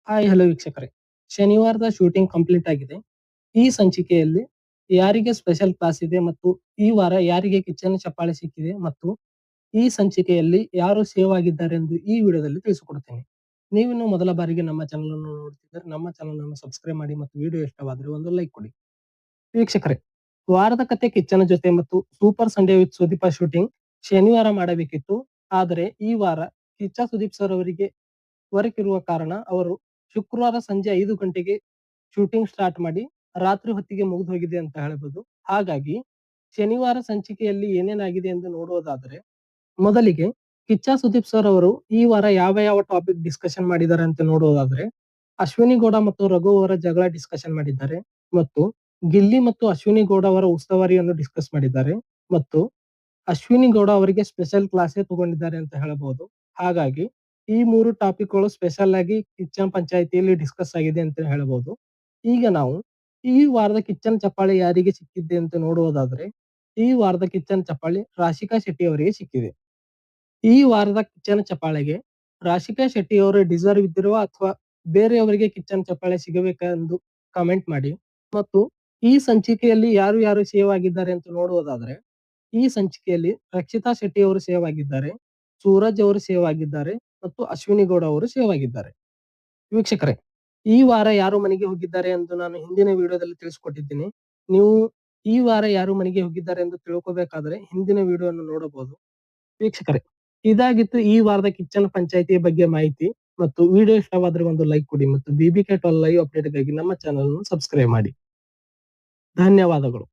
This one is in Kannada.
ಹಾಯ್ ಹಲೋ ವೀಕ್ಷಕರೇ. ಶನಿವಾರದ ಶೂಟಿಂಗ್ ಕಂಪ್ಲೀಟ್ ಆಗಿದೆ. ಈ ಸಂಚಿಕೆಯಲ್ಲಿ ಯಾರಿಗೆ ಸ್ಪೆಷಲ್ ಕ್ಲಾಸ್ ಇದೆ ಮತ್ತು ಈ ವಾರ ಯಾರಿಗೆ ಕಿಚ್ಚನ ಚಪ್ಪಾಳೆ ಸಿಕ್ಕಿದೆ ಮತ್ತು ಈ ಸಂಚಿಕೆಯಲ್ಲಿ ಯಾರು ಸೇವ್ ಆಗಿದ್ದಾರೆ ಎಂದು ಈ ವಿಡಿಯೋದಲ್ಲಿ ತಿಳಿಸಿಕೊಡುತ್ತೇನೆ. ನೀವಿನ್ನು ಮೊದಲ ಬಾರಿಗೆ ನಮ್ಮ ಚಾನಲ್ ಅನ್ನು ನೋಡುತ್ತಿದ್ದರೆ ನಮ್ಮ ಚಾನಲ್ ಅನ್ನು ಸಬ್ಸ್ಕ್ರೈಬ್ ಮಾಡಿ ಮತ್ತು ವಿಡಿಯೋ ಇಷ್ಟವಾದರೆ ಒಂದು ಲೈಕ್ ಕೊಡಿ. ವೀಕ್ಷಕರೇ, ವಾರದ ಕತೆ ಕಿಚ್ಚನ ಜೊತೆ ಮತ್ತು super Sunday with Sudeepa shooting ಶನಿವಾರ ಮಾಡಬೇಕಿತ್ತು. ಆದರೆ ಈ ವಾರ ಕಿಚ್ಚ ಸುದೀಪ್ ಸರ್ ಅವರಿಗೆ ವರ್ಕ್ ಇರುವ ಕಾರಣ ಅವರು ಶುಕ್ರವಾರ ಸಂಜೆ 5 ಗಂಟೆಗೆ ಶೂಟಿಂಗ್ ಸ್ಟಾರ್ಟ್ ಮಾಡಿ ರಾತ್ರಿ ಹೊತ್ತಿಗೆ ಮುಗಿದು ಹೋಗಿದೆ ಅಂತ ಹೇಳಬಹುದು. ಹಾಗಾಗಿ ಶನಿವಾರ ಸಂಚಿಕೆಯಲ್ಲಿ ಏನೇನಾಗಿದೆ ಎಂದು ನೋಡುವುದಾದರೆ, ಮೊದಲಿಗೆ ಕಿಚ್ಚ ಸುದೀಪ್ ಸರ್ ಅವರು ಈ ವಾರ ಯಾವ ಯಾವ ಟಾಪಿಕ್ ಡಿಸ್ಕಷನ್ ಮಾಡಿದ್ದಾರೆ ಅಂತ ನೋಡುವುದಾದ್ರೆ, ಅಶ್ವಿನಿ ಗೌಡ ಮತ್ತು ರಘು ಅವರ ಜಗಳ ಡಿಸ್ಕಷನ್ ಮಾಡಿದ್ದಾರೆ ಮತ್ತು ಗಿಲ್ಲಿ ಮತ್ತು ಅಶ್ವಿನಿ ಗೌಡ ಅವರ ಉಸ್ತುವಾರಿಯನ್ನು ಡಿಸ್ಕಸ್ ಮಾಡಿದ್ದಾರೆ ಮತ್ತು ಅಶ್ವಿನಿ ಗೌಡ ಅವರಿಗೆ ಸ್ಪೆಷಲ್ ಕ್ಲಾಸೇ ತಗೊಂಡಿದ್ದಾರೆ ಅಂತ ಹೇಳಬಹುದು. ಹಾಗಾಗಿ ಈ 3 ಟಾಪಿಕ್ಗಳು ಸ್ಪೆಷಲ್ ಆಗಿ ಕಿಚ್ಚನ್ ಪಂಚಾಯಿತಿಯಲ್ಲಿ ಡಿಸ್ಕಸ್ ಆಗಿದೆ ಅಂತ ಹೇಳಬಹುದು. ಈಗ ನಾವು ಈ ವಾರದ ಕಿಚ್ಚನ್ ಚಪ್ಪಾಳೆ ಯಾರಿಗೆ ಸಿಕ್ಕಿದೆ ಅಂತ ನೋಡುವುದಾದ್ರೆ, ಈ ವಾರದ ಕಿಚ್ಚನ್ ಚಪ್ಪಾಳೆ ರಾಶಿಕಾ ಶೆಟ್ಟಿ ಅವರಿಗೆ ಸಿಕ್ಕಿದೆ. ಈ ವಾರದ ಕಿಚ್ಚನ ಚಪ್ಪಾಳೆಗೆ ರಾಶಿಕಾ ಶೆಟ್ಟಿ ಅವರು ಡಿಸರ್ವ್ ಇದ್ದಿರುವ ಅಥವಾ ಬೇರೆಯವರಿಗೆ ಕಿಚ್ಚನ್ ಚಪ್ಪಾಳೆ ಸಿಗಬೇಕೆಂದು ಕಮೆಂಟ್ ಮಾಡಿ. ಮತ್ತು ಈ ಸಂಚಿಕೆಯಲ್ಲಿ ಯಾರು ಯಾರು ಸೇವ್ ಆಗಿದ್ದಾರೆ ಅಂತ ನೋಡುವುದಾದ್ರೆ, ಈ ಸಂಚಿಕೆಯಲ್ಲಿ ರಕ್ಷಿತಾ ಶೆಟ್ಟಿ ಅವರು ಸೇವ್ ಆಗಿದ್ದಾರೆ, ಸೂರಜ್ ಅವರು ಸೇವ್ ಆಗಿದ್ದಾರೆ ಮತ್ತು ಅಶ್ವಿನಿ ಗೌಡ ಅವರು ಸೇವ್ ಆಗಿದ್ದಾರೆ. ವೀಕ್ಷಕರೇ, ಈ ವಾರ ಯಾರು ಮನೆಗೆ ಹೋಗಿದ್ದಾರೆ ಎಂದು ನಾನು ಹಿಂದಿನ ವಿಡಿಯೋದಲ್ಲಿ ತಿಳಿಸಿಕೊಟ್ಟಿದ್ದೀನಿ. ನೀವು ಈ ವಾರ ಯಾರು ಮನೆಗೆ ಹೋಗಿದ್ದಾರೆ ಎಂದು ತಿಳ್ಕೋಬೇಕಾದ್ರೆ ಹಿಂದಿನ ವಿಡಿಯೋವನ್ನು ನೋಡಬಹುದು. ವೀಕ್ಷಕರೇ, ಇದಾಗಿತ್ತು ಈ ವಾರದ ಕಿಚ್ಚನ ಪಂಚಾಯಿತಿಯ ಬಗ್ಗೆ ಮಾಹಿತಿ. ಮತ್ತು ವಿಡಿಯೋ ಇಷ್ಟವಾದ್ರೆ ಒಂದು ಲೈಕ್ ಕೊಡಿ ಮತ್ತು BBK 12 ಲೈವ್ ಅಪ್ಡೇಟ್ಗಾಗಿ ನಮ್ಮ ಚಾನಲ್ ಅನ್ನು ಸಬ್ಸ್ಕ್ರೈಬ್ ಮಾಡಿ. ಧನ್ಯವಾದಗಳು.